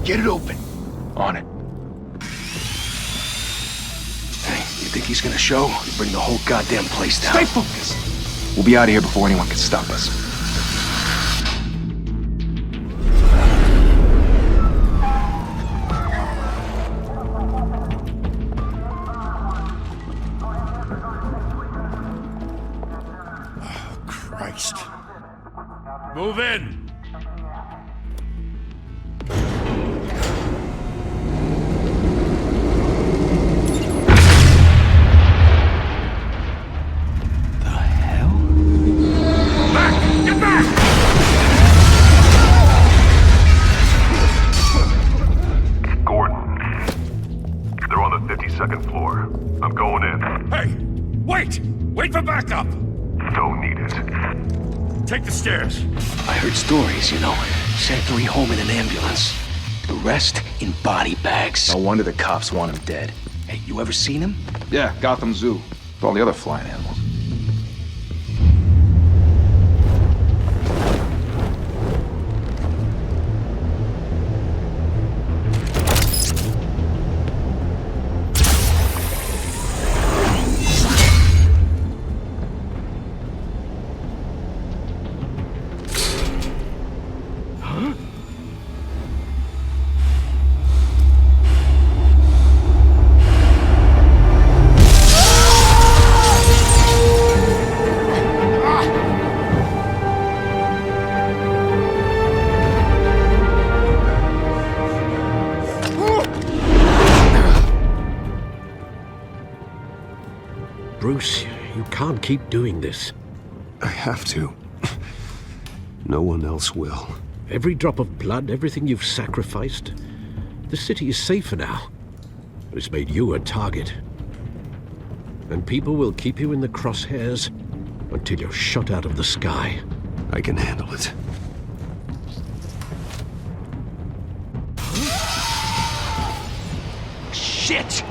Get it open. On it. Hey, you think he's gonna show? Bring the whole goddamn place down. Stay focused! We'll be out of here before anyone can stop us. Oh, Christ. Move in! Second floor. I'm going in. Hey! Wait! Wait for backup! Don't need it. Take the stairs. I heard stories, you know. Sent 3 home in an ambulance. The rest in body bags. No wonder the cops want him dead. Hey, you ever seen him? Yeah, Gotham Zoo. With all the other flying animals. Bruce, you can't keep doing this. I have to. No one else will. Every drop of blood, everything you've sacrificed. The city is safer now. But it's made you a target. And people will keep you in the crosshairs until you're shot out of the sky. I can handle it. Shit!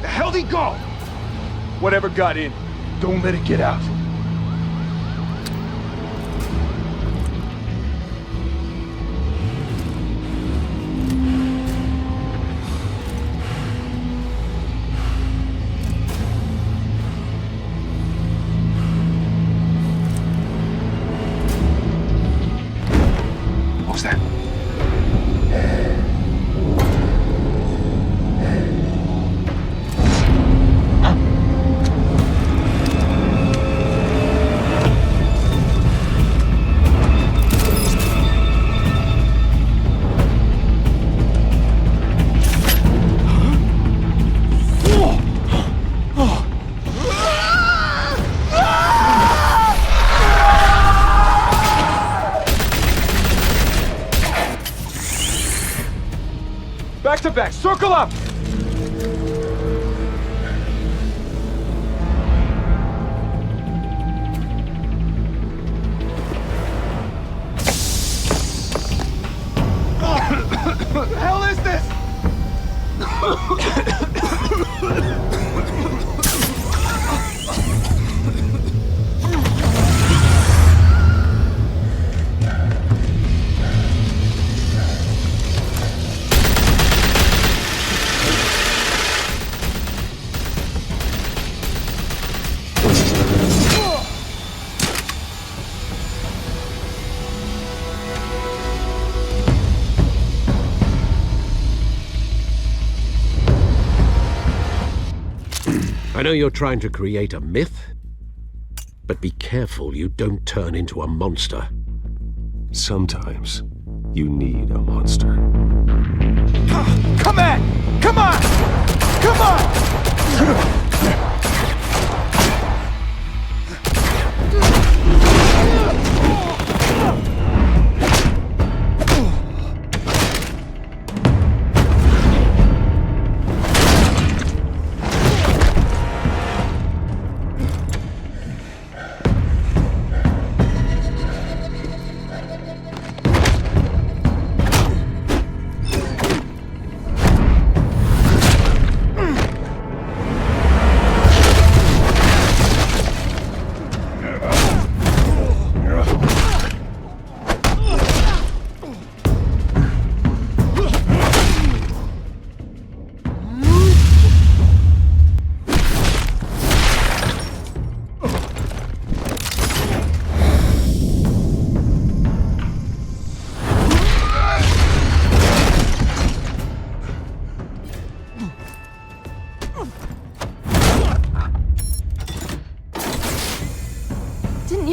The hell'd he go? Whatever got in, don't let it get out. What was that? Back to back, circle up! What the hell is this? I know you're trying to create a myth, but be careful you don't turn into a monster. Sometimes you need a monster. Come on! Come on! Come on!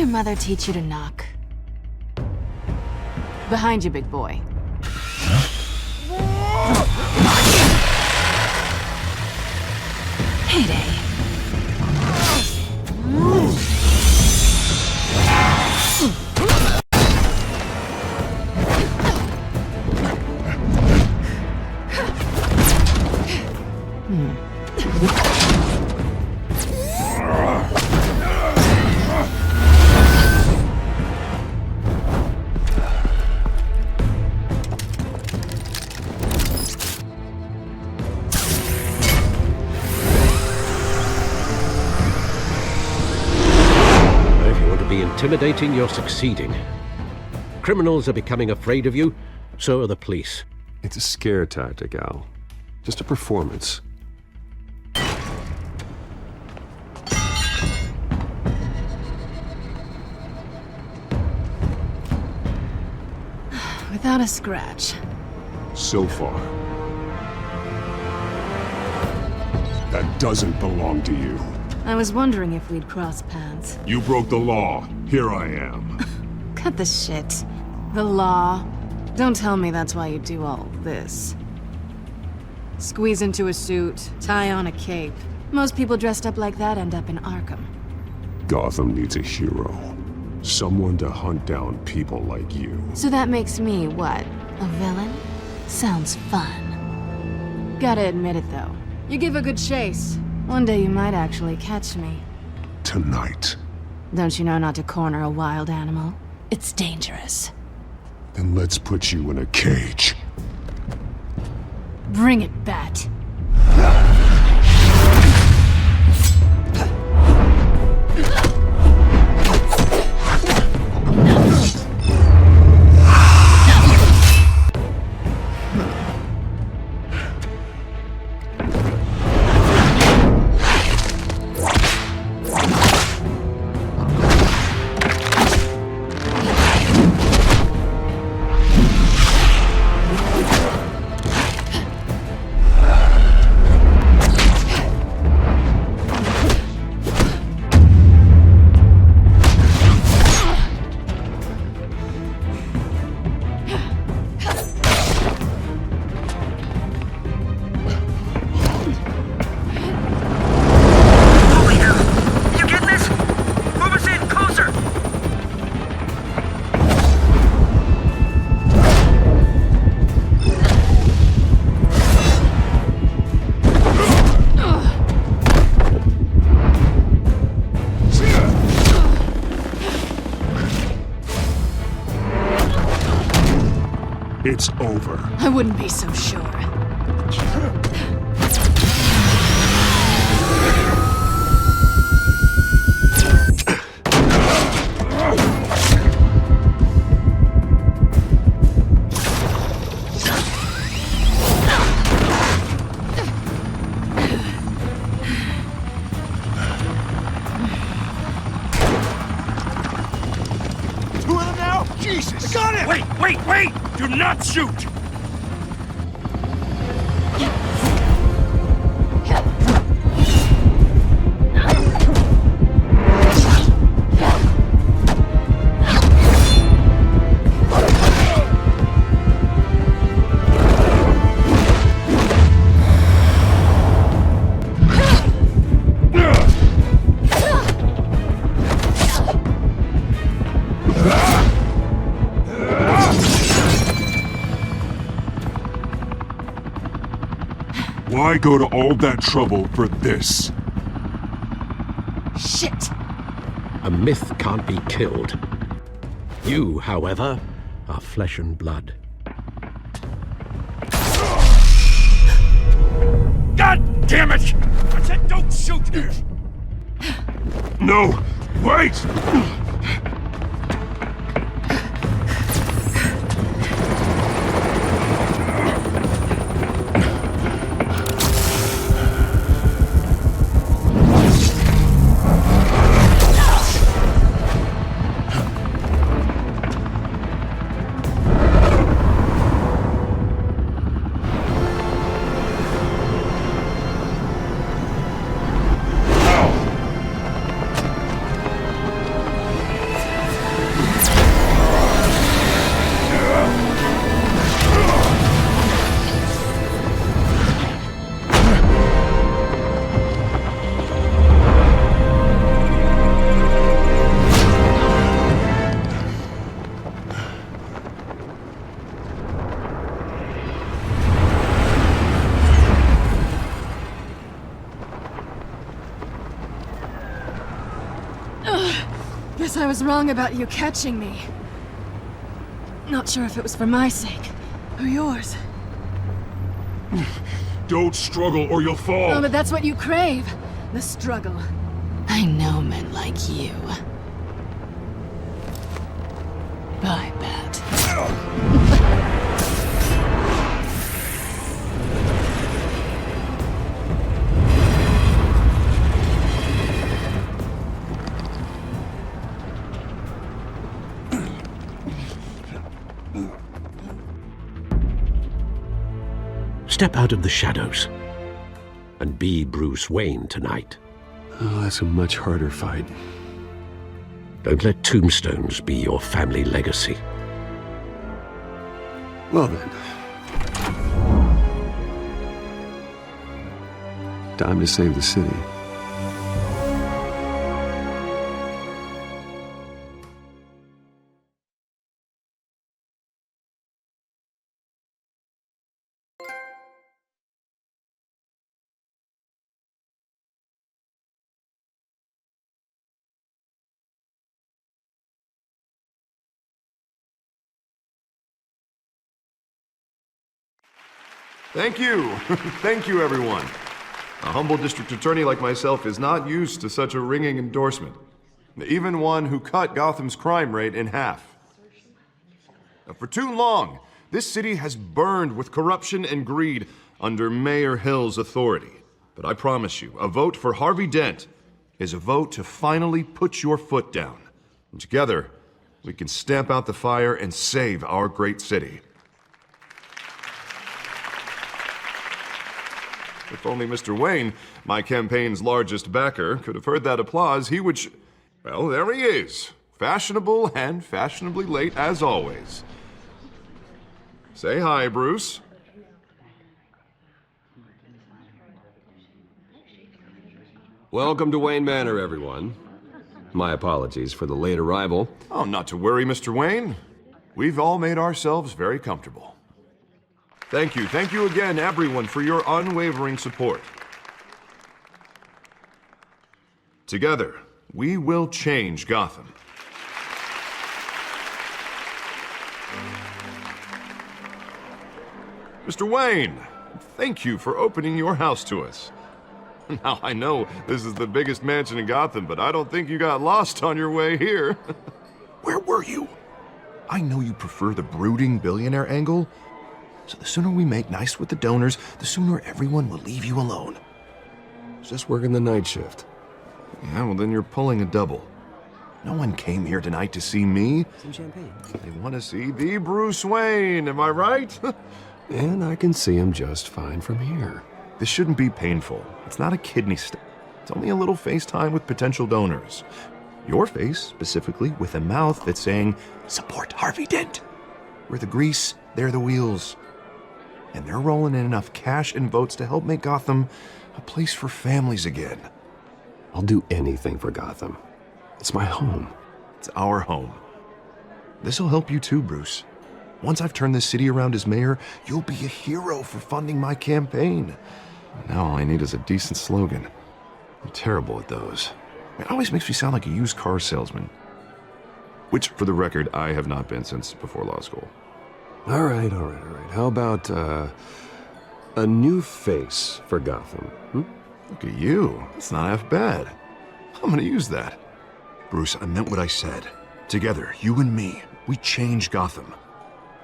your mother teach you to knock? Behind you, big boy. Heyday. Intimidating, you're succeeding. Criminals are becoming afraid of you, so are the police. It's a scare tactic, Al. Just a performance. Without a scratch. So far. That doesn't belong to you. I was wondering if we'd cross paths. You broke the law. Here I am. Cut the shit. The law. Don't tell me that's why you do all this. Squeeze into a suit, tie on a cape. Most people dressed up like that end up in Arkham. Gotham needs a hero. Someone to hunt down people like you. So that makes me, what, a villain? Sounds fun. Gotta admit it, though. You give a good chase. One day you might actually catch me. Tonight. Don't you know not to corner a wild animal? It's dangerous. Then let's put you in a cage. Bring it, Bat. It's over. I wouldn't be so sure. Two of them now? Jesus! I got him! Wait! Do not shoot! Why go to all that trouble for this? Shit! A myth can't be killed. You, however, are flesh and blood. God damn it! I said don't shoot! No! Wait! Guess I was wrong about you catching me. Not sure if it was for my sake, or yours. Don't struggle or you'll fall. Oh, but that's what you crave. The struggle. I know men like you. I bet. Step out of the shadows and be Bruce Wayne tonight. Oh, that's a much harder fight. Don't let tombstones be your family legacy. Well then. Time to save the city. Thank you. Thank you, everyone. A humble district attorney like myself is not used to such a ringing endorsement. Even one who cut Gotham's crime rate in half. Now, for too long, this city has burned with corruption and greed under Mayor Hill's authority. But I promise you, a vote for Harvey Dent is a vote to finally put your foot down. And together, we can stamp out the fire and save our great city. If only Mr. Wayne, my campaign's largest backer, could have heard that applause, he would well, there he is. Fashionable and fashionably late as always. Say hi, Bruce. Welcome to Wayne Manor, everyone. My apologies for the late arrival. Oh, not to worry, Mr. Wayne. We've all made ourselves very comfortable. Thank you again, everyone, for your unwavering support. Together, we will change Gotham. Mr. Wayne, thank you for opening your house to us. Now, I know this is the biggest mansion in Gotham, but I don't think you got lost on your way here. Where were you? I know you prefer the brooding billionaire angle, so the sooner we make nice with the donors, the sooner everyone will leave you alone. Just working the night shift. Yeah, well then you're pulling a double. No one came here tonight to see me. Some champagne. They want to see the Bruce Wayne, am I right? And I can see him just fine from here. This shouldn't be painful. It's not a kidney stone. It's only a little FaceTime with potential donors. Your face, specifically, with a mouth that's saying, support Harvey Dent. We're the grease, they're the wheels. And they're rolling in enough cash and votes to help make Gotham a place for families again. I'll do anything for Gotham. It's my home. It's our home. This'll help you too, Bruce. Once I've turned this city around as mayor, you'll be a hero for funding my campaign. Now all I need is a decent slogan. I'm terrible at those. It always makes me sound like a used car salesman. Which, for the record, I have not been since before law school. All right. How about, a new face for Gotham? Look at you. It's not half bad. I'm gonna use that. Bruce, I meant what I said. Together, you and me, we change Gotham.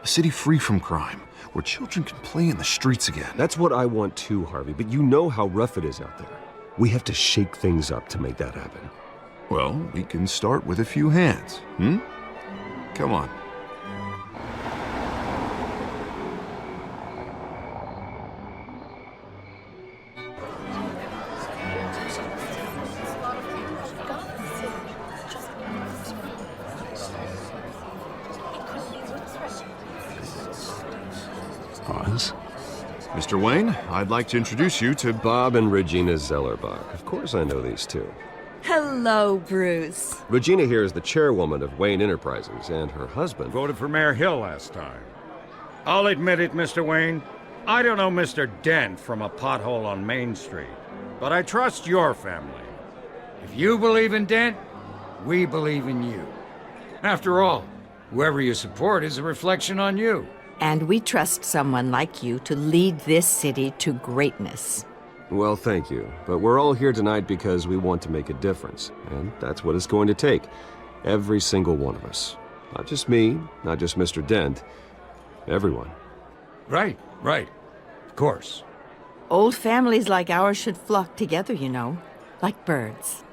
A city free from crime, where children can play in the streets again. That's what I want too, Harvey, but you know how rough it is out there. We have to shake things up to make that happen. Well, we can start with a few hands, Come on. Pause. Mr. Wayne, I'd like to introduce you to Bob and Regina Zellerbach. Of course I know these two. Hello, Bruce. Regina here is the chairwoman of Wayne Enterprises, and her husband Voted for Mayor Hill last time. I'll admit it, Mr. Wayne. I don't know Mr. Dent from a pothole on Main Street, but I trust your family. If you believe in Dent, We believe in you. After all, whoever you support is a reflection on you. And we trust someone like you to lead this city to greatness. Well, thank you. But we're all here tonight because we want to make a difference. And that's what it's going to take. Every single one of us. Not just me, not just Mr. Dent. Everyone. Right. Of course. Old families like ours should flock together, you know, like birds.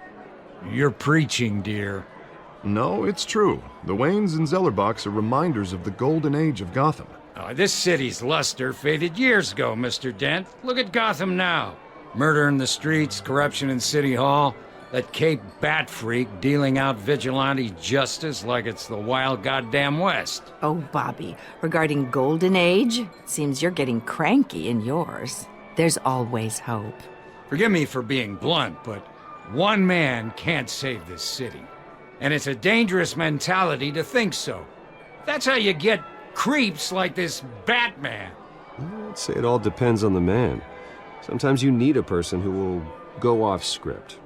You're preaching, dear. No, it's true. The Waynes and Zellerbachs are reminders of the golden age of Gotham. This city's luster faded years ago, Mr. Dent. Look at Gotham now. Murder in the streets, corruption in City Hall, that Cape Bat freak dealing out vigilante justice like it's the wild goddamn West. Oh, Bobby, regarding Golden Age, it seems you're getting cranky in yours. There's always hope. Forgive me for being blunt, but one man can't save this city. And it's a dangerous mentality to think so. That's how you get creeps like this Batman. I'd say it all depends on the man. Sometimes you need a person who will go off script.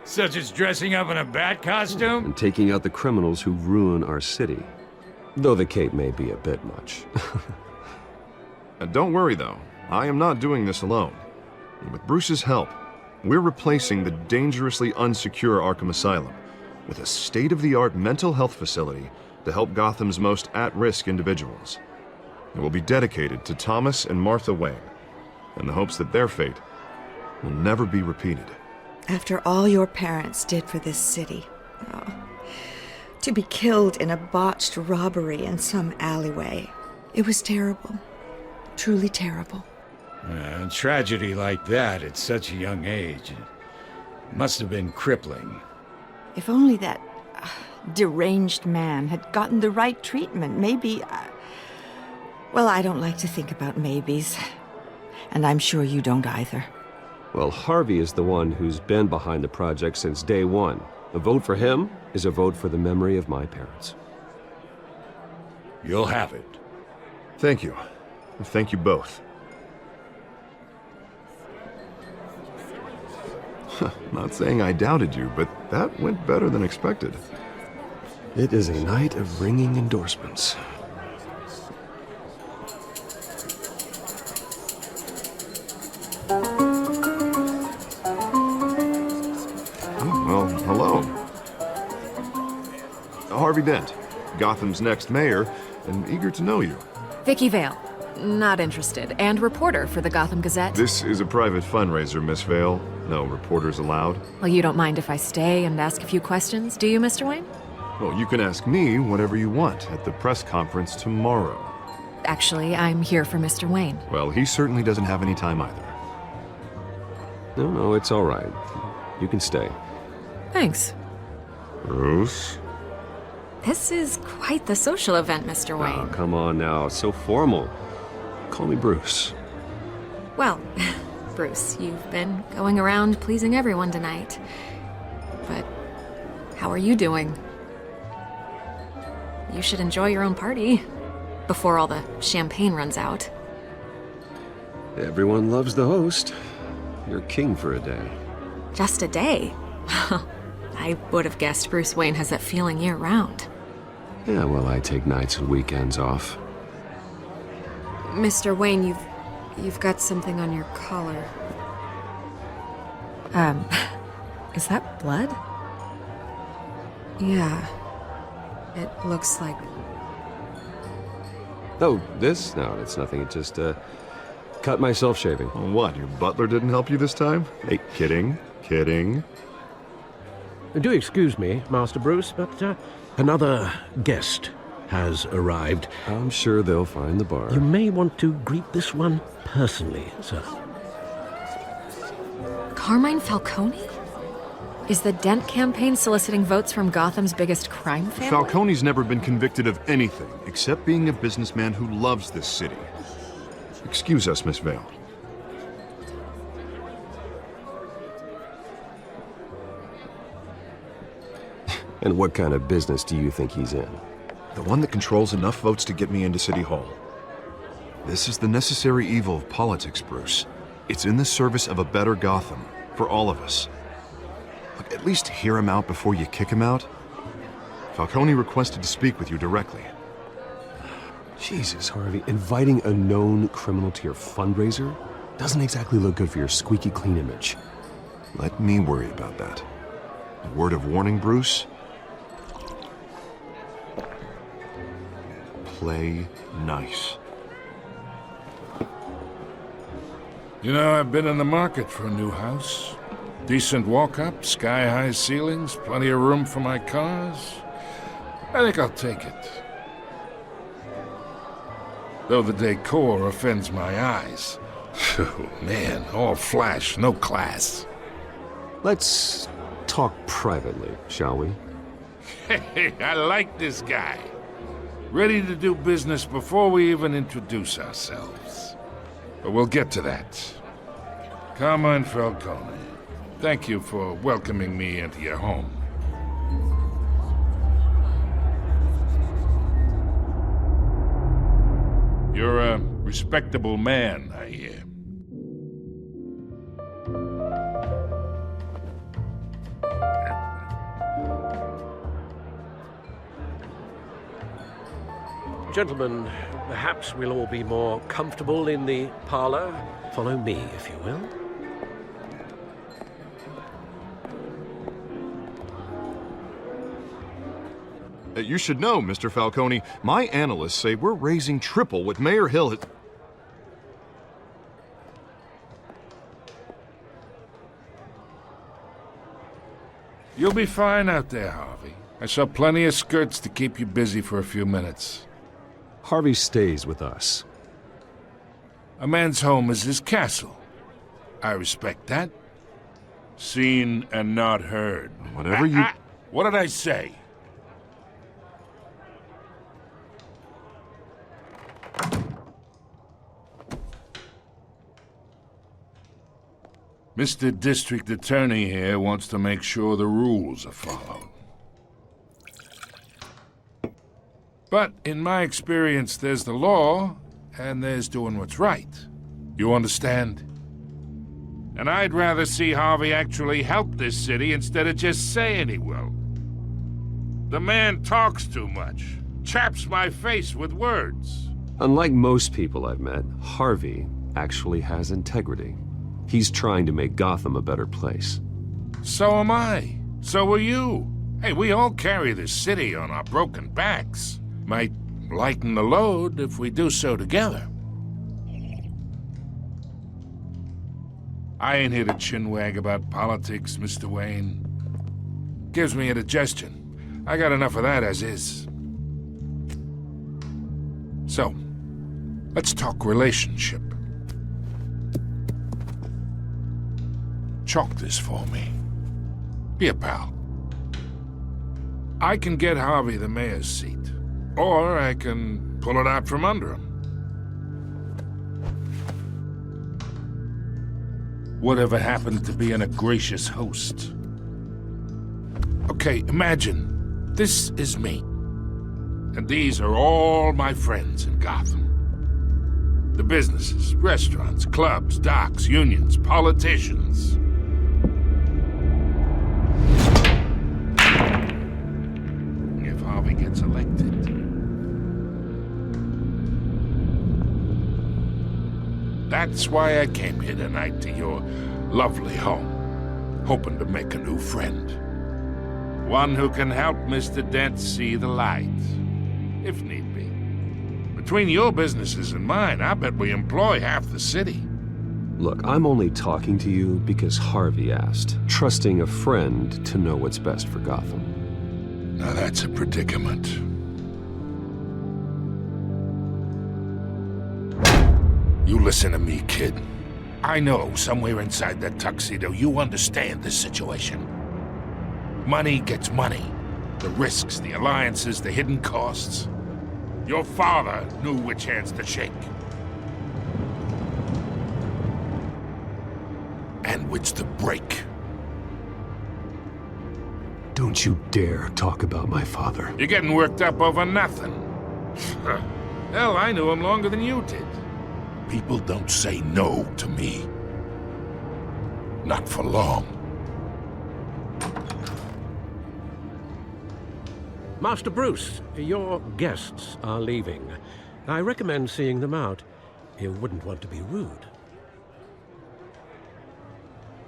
Such as dressing up in a bat costume? And taking out the criminals who ruin our city. Though the cape may be a bit much. Don't worry, though. I am not doing this alone. With Bruce's help, we're replacing the dangerously unsecure Arkham Asylum with a state-of-the-art mental health facility to help Gotham's most at-risk individuals. It will be dedicated to Thomas and Martha Wayne, in the hopes that their fate will never be repeated. After all your parents did for this city, to be killed in a botched robbery in some alleyway, it was terrible. Truly terrible. A tragedy like that at such a young age must have been crippling. If only that deranged man had gotten the right treatment, maybe... well, I don't like to think about maybes. And I'm sure you don't either. Well, Harvey is the one who's been behind the project since day one. A vote for him is a vote for the memory of my parents. You'll have it. Thank you. Thank you both. Not saying I doubted you, but that went better than expected. It is a night of ringing endorsements. Well, hello. Harvey Dent, Gotham's next mayor, and eager to know you. Vicky Vale. Not interested. And reporter for the Gotham Gazette. This is a private fundraiser, Miss Vale. No reporters allowed. Well, you don't mind if I stay and ask a few questions, do you, Mr. Wayne? Well, you can ask me whatever you want at the press conference tomorrow. Actually, I'm here for Mr. Wayne. Well, he certainly doesn't have any time either. No, it's all right. You can stay. Thanks. Bruce? This is quite the social event, Mr. Wayne. Oh, come on now. It's so formal. Call me Bruce. Well, Bruce, you've been going around pleasing everyone tonight. But how are you doing? You should enjoy your own party before all the champagne runs out. Everyone loves the host. You're king for a day. Just a day? I would have guessed Bruce Wayne has that feeling year-round. Yeah, well, I take nights and weekends off. Mr. Wayne, you've got something on your collar. Is that blood? Yeah. It looks like... Oh, this? No, it's nothing. It just, cut myself shaving. What, your butler didn't help you this time? Hey, kidding. Do excuse me, Master Bruce, but another guest has arrived. I'm sure they'll find the bar. You may want to greet this one personally, sir. Carmine Falcone? Is the Dent campaign soliciting votes from Gotham's biggest crime family? Falcone's never been convicted of anything except being a businessman who loves this city. Excuse us, Miss Vale. And what kind of business do you think he's in? The one that controls enough votes to get me into City Hall. This is the necessary evil of politics, Bruce. It's in the service of a better Gotham, for all of us. Look, at least hear him out before you kick him out? Falcone requested to speak with you directly. Jesus, Harvey, inviting a known criminal to your fundraiser doesn't exactly look good for your squeaky clean image. Let me worry about that. A word of warning, Bruce? Play nice. You know, I've been in the market for a new house. Decent walk-up, sky-high ceilings, plenty of room for my cars. I think I'll take it. Though the decor offends my eyes. Oh, man, all flash, no class. Let's talk privately, shall we? Hey, I like this guy. Ready to do business before we even introduce ourselves. But we'll get to that. Carmine Falcone, thank you for welcoming me into your home. You're a respectable man, I hear. Gentlemen, perhaps we'll all be more comfortable in the parlor. Follow me, if you will. You should know, Mr. Falcone, my analysts say we're raising triple what Mayor Hill had... You'll be fine out there, Harvey. I saw plenty of skirts to keep you busy for a few minutes. Harvey stays with us. A man's home is his castle. I respect that. Seen and not heard. Whatever you... What did I say? Mr. District Attorney here wants to make sure the rules are followed. But in my experience, there's the law, and there's doing what's right. You understand? And I'd rather see Harvey actually help this city instead of just saying he will. The man talks too much, chaps my face with words. Unlike most people I've met, Harvey actually has integrity. He's trying to make Gotham a better place. So am I. So are you. Hey, we all carry this city on our broken backs. Might lighten the load if we do so together. I ain't here to chinwag about politics, Mr. Wayne. Gives me indigestion. I got enough of that as is. So, let's talk relationship. Chalk this for me. Be a pal. I can get Harvey the mayor's seat. Or I can pull it out from under him. Whatever happened to being a gracious host? Okay, imagine, this is me. And these are all my friends in Gotham. The businesses, restaurants, clubs, docks, unions, politicians. If Harvey gets elected, that's why I came here tonight to your lovely home, hoping to make a new friend. One who can help Mr. Dent see the light, if need be. Between your businesses and mine, I bet we employ half the city. Look, I'm only talking to you because Harvey asked, trusting a friend to know what's best for Gotham. Now that's a predicament. You listen to me, kid. I know somewhere inside that tuxedo you understand this situation. Money gets money. The risks, the alliances, the hidden costs. Your father knew which hands to shake. And which to break. Don't you dare talk about my father. You're getting worked up over nothing. Hell, I knew him longer than you did. People don't say no to me. Not for long. Master Bruce, your guests are leaving. I recommend seeing them out. You wouldn't want to be rude.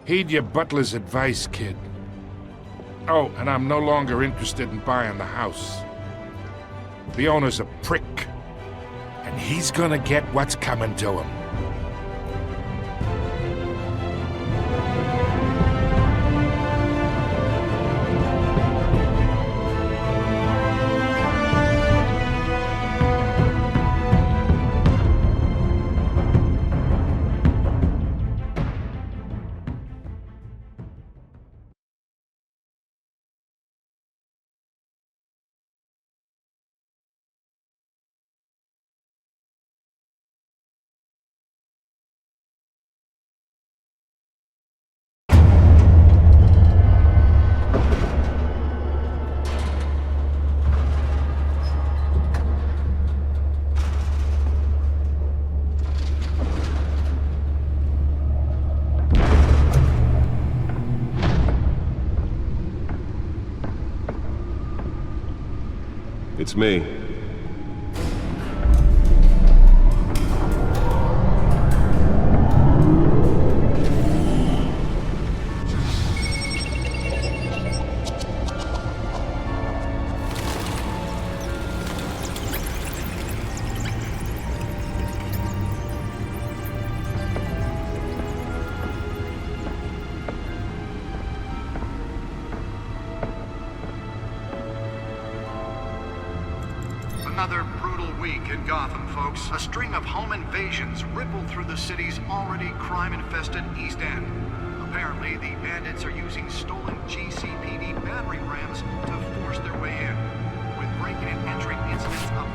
Heed your butler's advice, kid. Oh, and I'm no longer interested in buying the house. The owner's a prick, and he's gonna get what's coming to him. It's me. Another brutal week in Gotham, folks. A string of home invasions rippled through the city's already crime-infested East End. Apparently, the bandits are using stolen GCPD battering rams to force their way in, with breaking and entering incidents up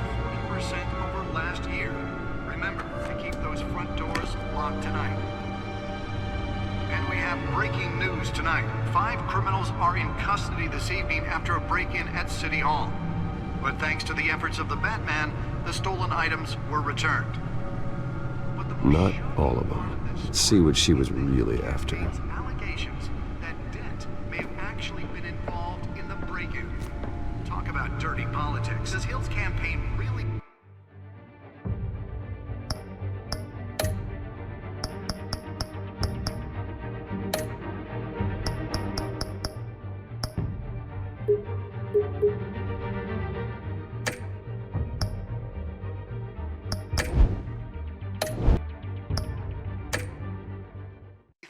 40% over last year. Remember to keep those front doors locked tonight. And we have breaking news tonight. 5 criminals are in custody this evening after a break-in at City Hall. But thanks to the efforts of the Batman, the stolen items were returned. Not all of them. Let's see what she was really after. Allegations that Dent may have actually been involved in the break-in. Talk about dirty politics. Does Hill's campaign really...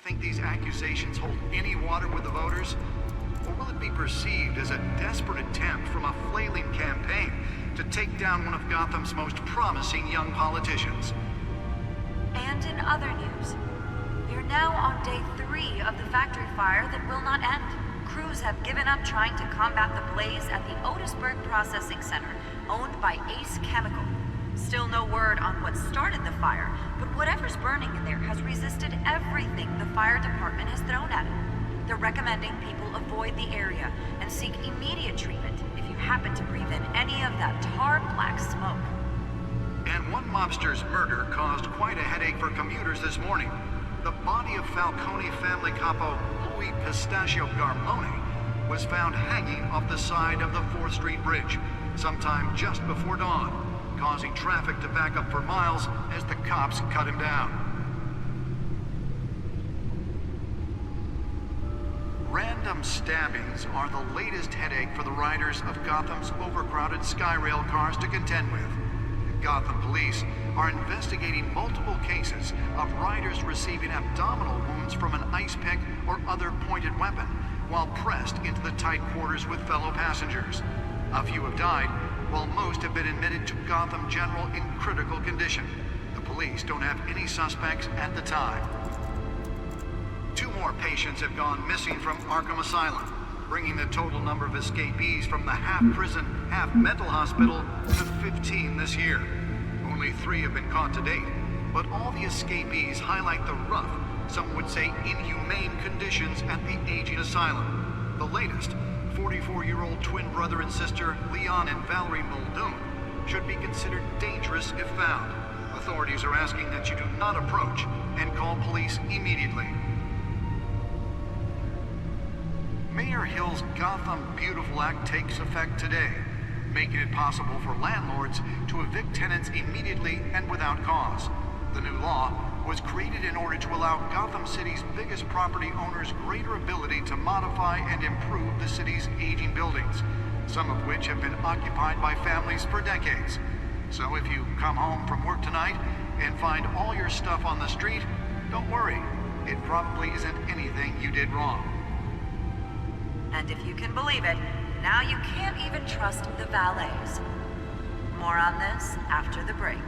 think these accusations hold any water with the voters? Or will it be perceived as a desperate attempt from a flailing campaign to take down one of Gotham's most promising young politicians? And in other news, we're now on day 3 of the factory fire that will not end. Crews have given up trying to combat the blaze at the Otisburg Processing Center, owned by Ace Chemical. Still no word on what started the fire, but whatever's burning in there has resisted everything the fire department has thrown at it. They're recommending people avoid the area and seek immediate treatment if you happen to breathe in any of that tar black smoke. And one mobster's murder caused quite a headache for commuters this morning. The body of Falcone family capo Louis Pistachio Garmone was found hanging off the side of the 4th Street Bridge sometime just before dawn, causing traffic to back up for miles as the cops cut him down. Random stabbings are the latest headache for the riders of Gotham's overcrowded Skyrail cars to contend with. Gotham police are investigating multiple cases of riders receiving abdominal wounds from an ice pick or other pointed weapon while pressed into the tight quarters with fellow passengers. A few have died, while most have been admitted to Gotham General in critical condition. The police don't have any suspects at the time. 2 more patients have gone missing from Arkham Asylum, bringing the total number of escapees from the half-prison, half-mental hospital to 15 this year. Only 3 have been caught to date, but all the escapees highlight the rough, some would say inhumane conditions at the aging asylum. The latest, 44-year-old twin brother and sister Leon and Valerie Muldoon, should be considered dangerous if found. Authorities are asking that you do not approach and call police immediately. Mayor Hill's Gotham Beautiful Act takes effect today. making it possible for landlords to evict tenants immediately and without cause. The new law was created in order to allow Gotham City's biggest property owners greater ability to modify and improve the city's aging buildings, some of which have been occupied by families for decades. So if you come home from work tonight and find all your stuff on the street, don't worry. It probably isn't anything you did wrong. And if you can believe it, now you can't even trust the valets. More on this after the break.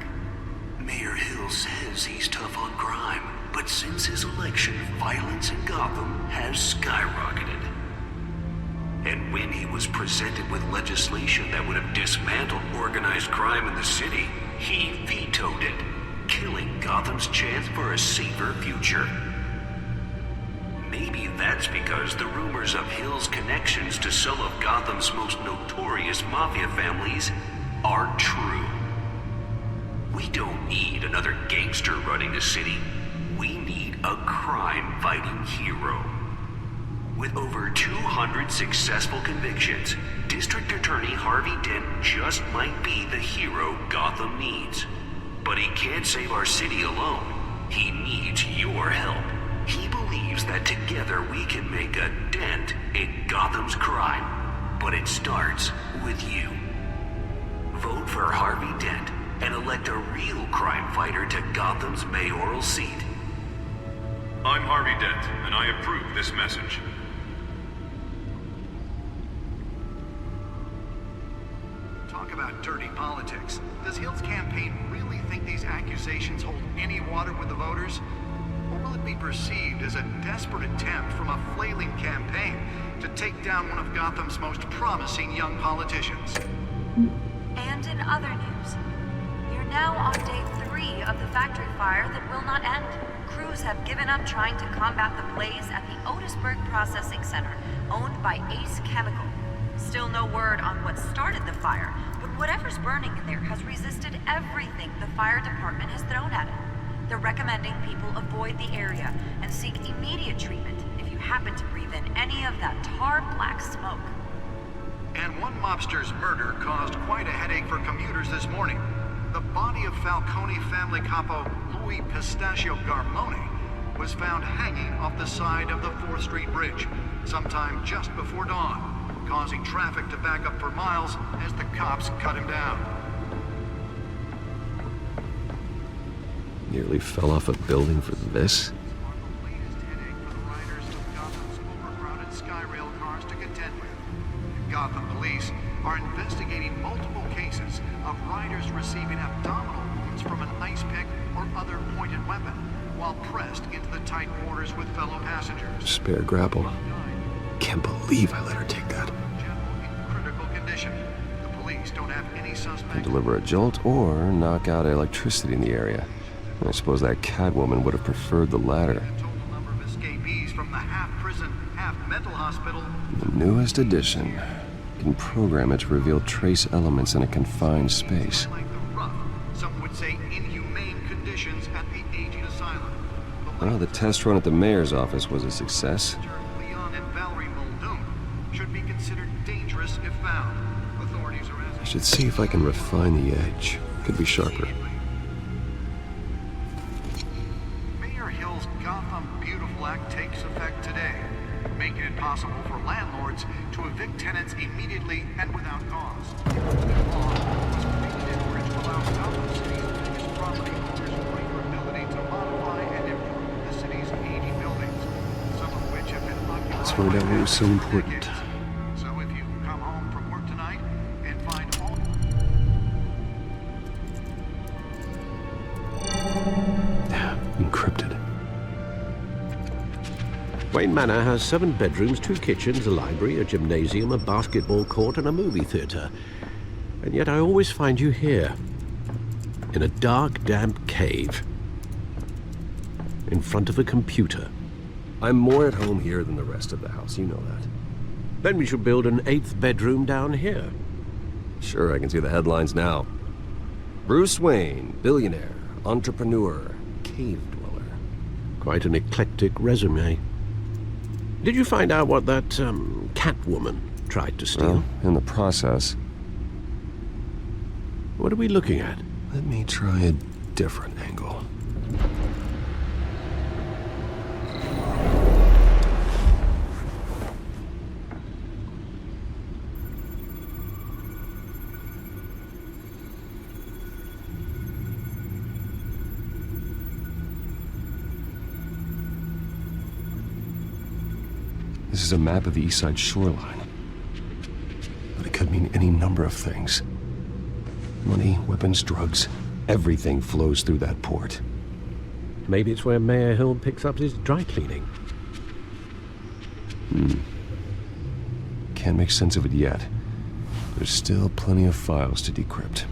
Mayor Hill says he's tough on crime, but since his election, violence in Gotham has skyrocketed. And when he was presented with legislation that would have dismantled organized crime in the city, he vetoed it, killing Gotham's chance for a safer future. Maybe that's because the rumors of Hill's connections to some of Gotham's most notorious mafia families are true. We don't need another gangster running the city. We need a crime-fighting hero. With over 200 successful convictions, District Attorney Harvey Dent just might be the hero Gotham needs. But he can't save our city alone. He needs your help. He believes that together we can make a dent in Gotham's crime. But it starts with you. Vote for Harvey Dent and elect a real crime fighter to Gotham's mayoral seat. I'm Harvey Dent, and I approve this message. Talk about dirty politics. Does Hill's campaign really think these accusations hold any water with the voters? Or will it be perceived as a desperate attempt from a flailing campaign to take down one of Gotham's most promising young politicians? And in other news, you're now on day 3 of the factory fire that will not end. Crews have given up trying to combat the blaze at the Otisburg Processing Center, owned by Ace Chemical. Still no word on what started the fire, but whatever's burning in there has resisted everything the fire department has thrown at it. They're recommending people avoid the area and seek immediate treatment if you happen to breathe in any of that tar black smoke. And one mobster's murder caused quite a headache for commuters this morning. The body of Falcone family capo Louis Pistachio Garmone was found hanging off the side of the 4th Street Bridge sometime just before dawn, causing traffic to back up for miles as the cops cut him down. Nearly fell off a building for this? Gotham police are investigating multiple cases of riders receiving abdominal wounds from an ice pick or other pointed weapon while pressed into the tight quarters with fellow passengers. Spare grapple. Can't believe I let her take that. In critical condition. The police don't have any suspect. Can deliver a jolt or knock out electricity in the area. I suppose that catwoman would have preferred the latter. Escapees from the half-prison, half-mental hospital. The newest addition. Can program it to reveal trace elements in a confined space. Some would say inhumane conditions at the aging asylum. Well, the test run at the mayor's office was a success. Leon and Valerie Muldoon should be considered dangerous if found. Authorities are I should see if I can refine the edge. Could be sharper. Mayor Hill's Gotham Beautiful Act takes effect today, making it possible for landlords to evict tenants immediately and without cause. The law was created in order to allow Gotham City's biggest property owners greater ability to modify and improve the city's aging buildings, some of which have been occupied. That's why that was so important. So if you come home from work tonight and find all... Encrypted. Wayne Manor has 7 bedrooms, 2 kitchens, a library, a gymnasium, a basketball court, and a movie theater. And yet I always find you here, in a dark, damp cave, in front of a computer. I'm more at home here than the rest of the house, you know that. Then we should build an 8th bedroom down here. Sure, I can see the headlines now. Bruce Wayne, billionaire, entrepreneur, cave dweller. Quite an eclectic resume. Did you find out what that, catwoman tried to steal? Well, in the process. What are we looking at? Let me try a different angle. This is a map of the east side shoreline. But it could mean any number of things. Money, weapons, drugs, everything flows through that port. Maybe it's where Mayor Hill picks up his dry cleaning. Can't make sense of it yet. There's still plenty of files to decrypt.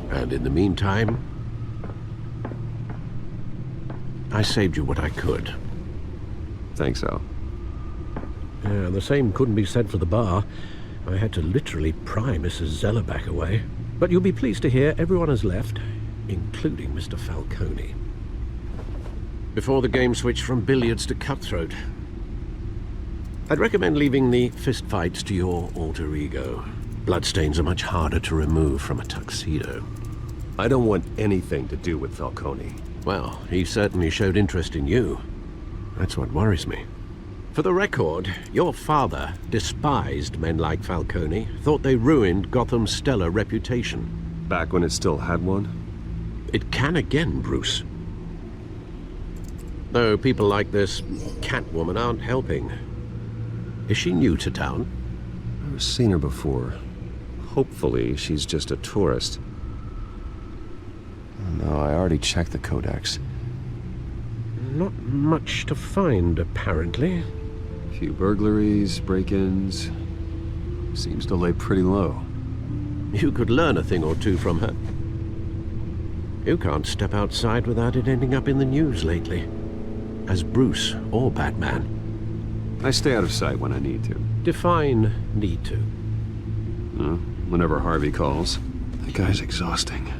And in the meantime, I saved you what I could. Thanks, Al. Yeah, the same couldn't be said for the bar. I had to literally pry Mrs. Zellerback away. But you'll be pleased to hear everyone has left, including Mr. Falcone. Before the game switched from billiards to cutthroat. I'd recommend leaving the fistfights to your alter ego. Bloodstains are much harder to remove from a tuxedo. I don't want anything to do with Falcone. Well, he certainly showed interest in you. That's what worries me. For the record, your father despised men like Falcone, thought they ruined Gotham's stellar reputation. Back when it still had one? It can again, Bruce. Though people like this catwoman aren't helping. Is she new to town? I've seen her before. Hopefully, she's just a tourist. No, I already checked the codex. Not much to find, apparently. A few burglaries, break-ins. Seems to lay pretty low. You could learn a thing or two from her. You can't step outside without it ending up in the news lately. As Bruce or Batman. I stay out of sight when I need to. Define need to. Whenever Harvey calls. That guy's exhausting.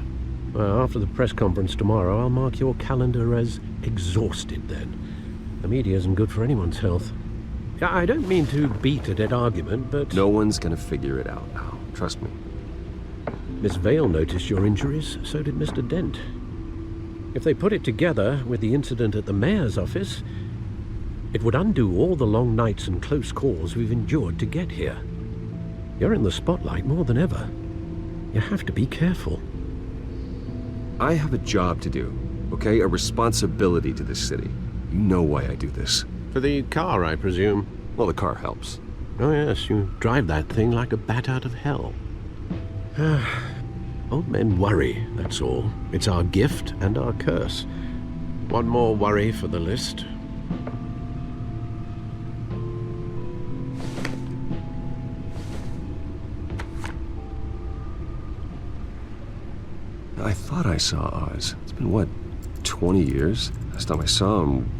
Well, after the press conference tomorrow, I'll mark your calendar as exhausted then. The media isn't good for anyone's health. I don't mean to beat a dead argument, but... No one's gonna figure it out now. Trust me. Miss Vale noticed your injuries, so did Mr. Dent. If they put it together with the incident at the mayor's office, it would undo all the long nights and close calls we've endured to get here. You're in the spotlight more than ever. You have to be careful. I have a job to do, okay? A responsibility to this city. You know why I do this. For the car, I presume? Well, the car helps. Oh yes, you drive that thing like a bat out of hell. Old men worry, that's all. It's our gift and our curse. One more worry for the list. I thought I saw Oz. It's been, what, 20 years? Last time I saw him,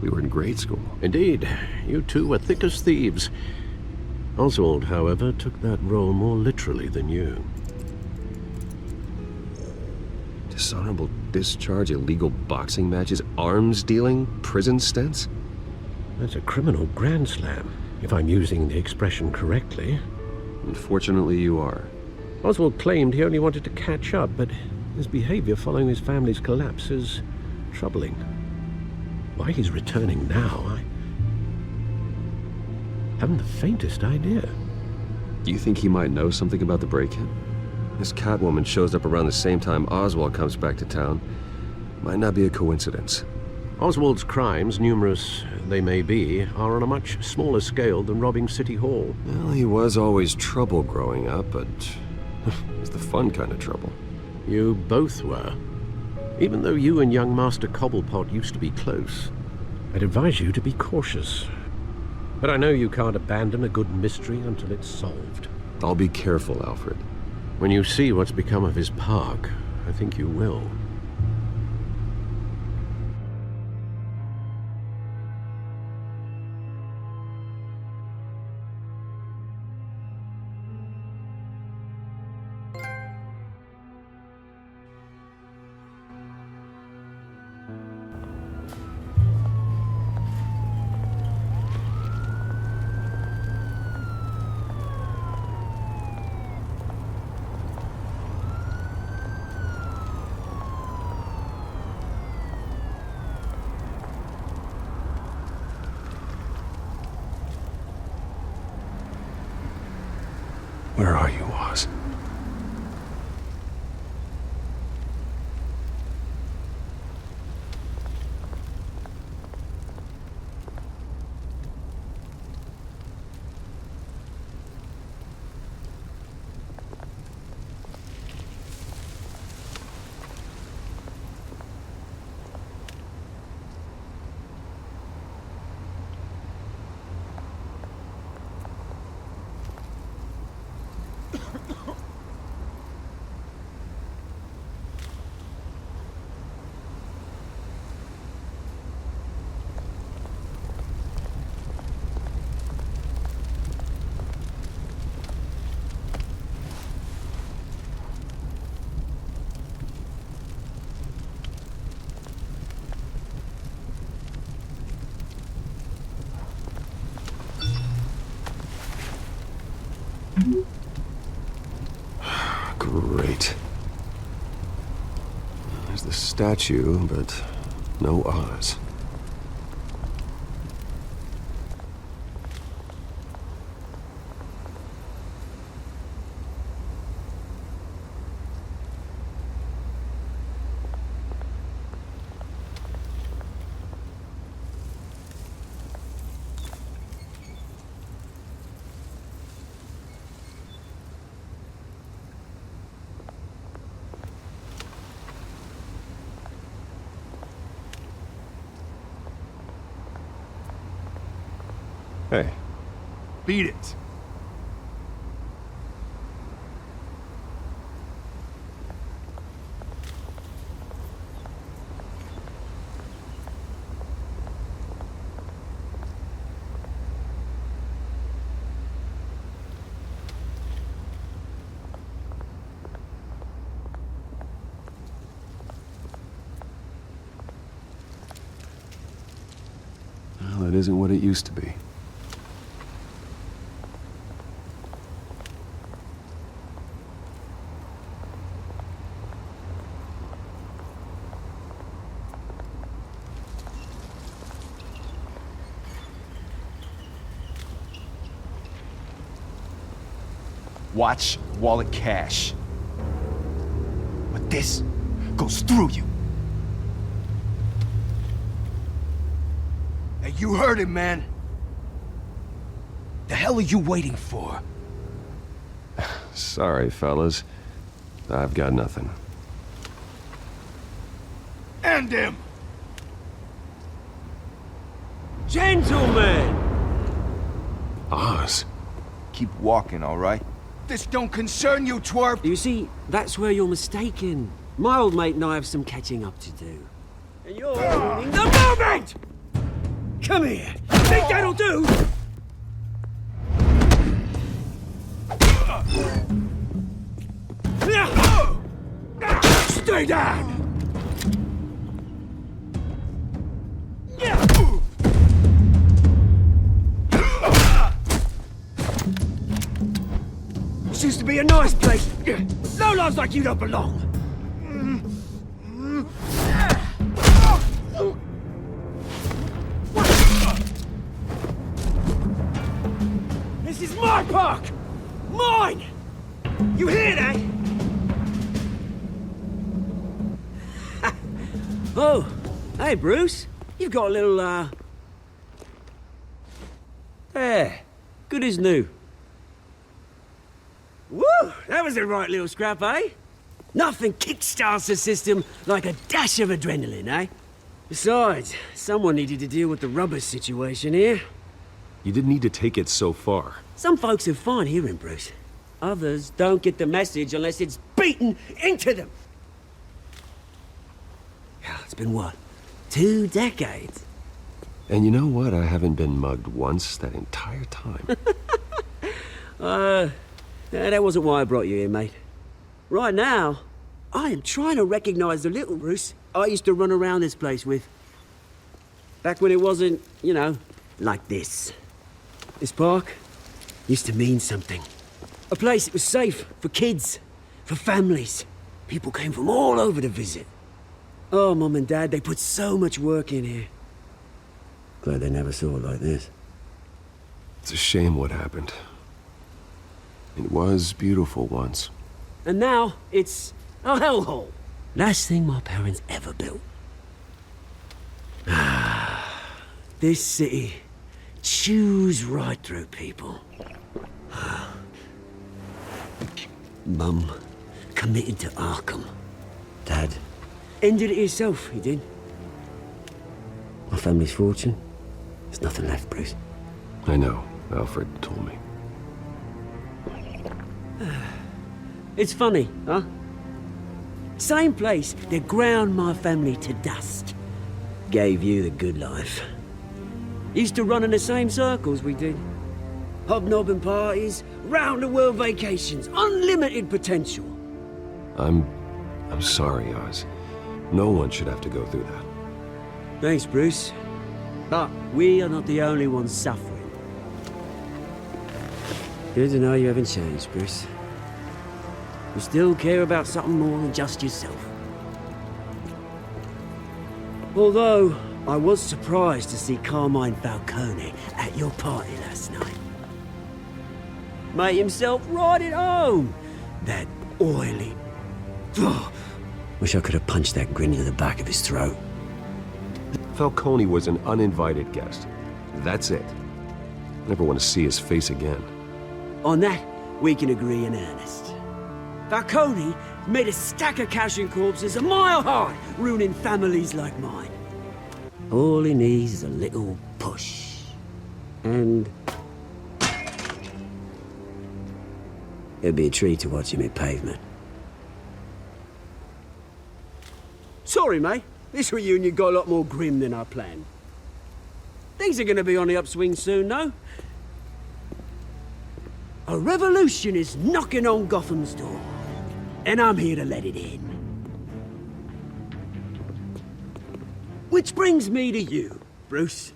we were in grade school. Indeed. You two were thick as thieves. Oswald, however, took that role more literally than you. Dishonorable discharge, illegal boxing matches, arms dealing, prison stints? That's a criminal grand slam, if I'm using the expression correctly. Unfortunately, you are. Oswald claimed he only wanted to catch up, but his behavior following his family's collapse is troubling. Why he's returning now, I haven't the faintest idea. Do you think he might know something about the break-in? This catwoman shows up around the same time Oswald comes back to town. Might not be a coincidence. Oswald's crimes, numerous they may be, are on a much smaller scale than robbing City Hall. Well, he was always trouble growing up, but it's the fun kind of trouble. You both were. Even though you and young Master Cobblepot used to be close, I'd advise you to be cautious. But I know you can't abandon a good mystery until it's solved. I'll be careful, Alfred. When you see what's become of his park, I think you will. Where are you, Oz? Great. There's the statue, but no Oz. Hey. Beat it. Well, that isn't what it used to be. Watch wallet cash. But this goes through you. Hey, you heard him, man. The hell are you waiting for? Sorry, fellas. I've got nothing. End him! Gentlemen! Oz. Keep walking, all right? This don't concern you, twerp! You see, that's where you're mistaken. My old mate and I have some catching up to do. And you're ruining the moment! Come here! Think that'll do? Stay down! This used to be a nice place. Lowlifes like you don't belong. This is my park! Mine! You hear that? Oh, hey Bruce. You've got a little, There. Good as new. Woo! That was a right little scrap, eh? Nothing kickstarts the system like a dash of adrenaline, eh? Besides, someone needed to deal with the rubber situation here. You didn't need to take it so far. Some folks are fine hearing, Bruce. Others don't get the message unless it's beaten into them. Yeah, it's been what? 2 decades? And you know what? I haven't been mugged once that entire time. That wasn't why I brought you here, mate. Right now, I am trying to recognize the little Bruce I used to run around this place with. Back when it wasn't, you know, like this. This park used to mean something. A place that was safe for kids, for families. People came from all over to visit. Oh, Mum and Dad, they put so much work in here. Glad they never saw it like this. It's a shame what happened. It was beautiful once. And now it's a hellhole. Last thing my parents ever built. This city chews right through people. Mum committed to Arkham. Dad ended it himself, he did. My family's fortune, there's nothing left, Bruce. I know. Alfred told me. It's funny, huh? Same place that ground my family to dust. Gave you the good life. Used to run in the same circles we did. Hobnobbing parties, round-the-world vacations, unlimited potential. I'm sorry, Oz. No one should have to go through that. Thanks, Bruce. But we are not the only ones suffering. Good to know you haven't changed, Bruce. You still care about something more than just yourself. Although, I was surprised to see Carmine Falcone at your party last night. Made himself right at home. That oily... Ugh. Wish I could have punched that grin into the back of his throat. Falcone was an uninvited guest. That's it. Never want to see his face again. On that, we can agree in earnest. Falcone made a stack of cash and corpses a mile high, ruining families like mine. All he needs is a little push. And... it'd be a treat to watch him hit pavement. Sorry, mate. This reunion got a lot more grim than I planned. Things are gonna be on the upswing soon, though. A revolution is knocking on Gotham's door, and I'm here to let it in. Which brings me to you, Bruce.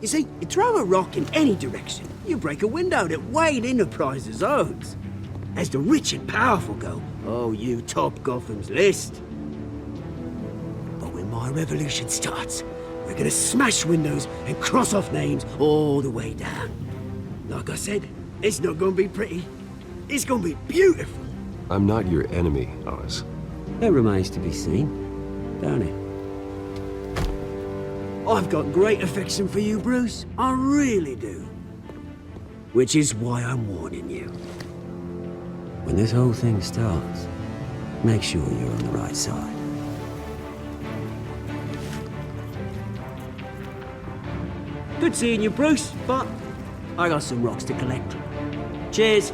You see, you throw a rock in any direction, you break a window that Wayne Enterprises owns. As the rich and powerful go, oh, you top Gotham's list. But when my revolution starts, we're gonna smash windows and cross off names all the way down. Like I said, it's not gonna be pretty. It's gonna be beautiful. I'm not your enemy, Oz. That remains to be seen, don't it? I've got great affection for you, Bruce. I really do. Which is why I'm warning you. When this whole thing starts, make sure you're on the right side. Good seeing you, Bruce, but I got some rocks to collect. Cheers.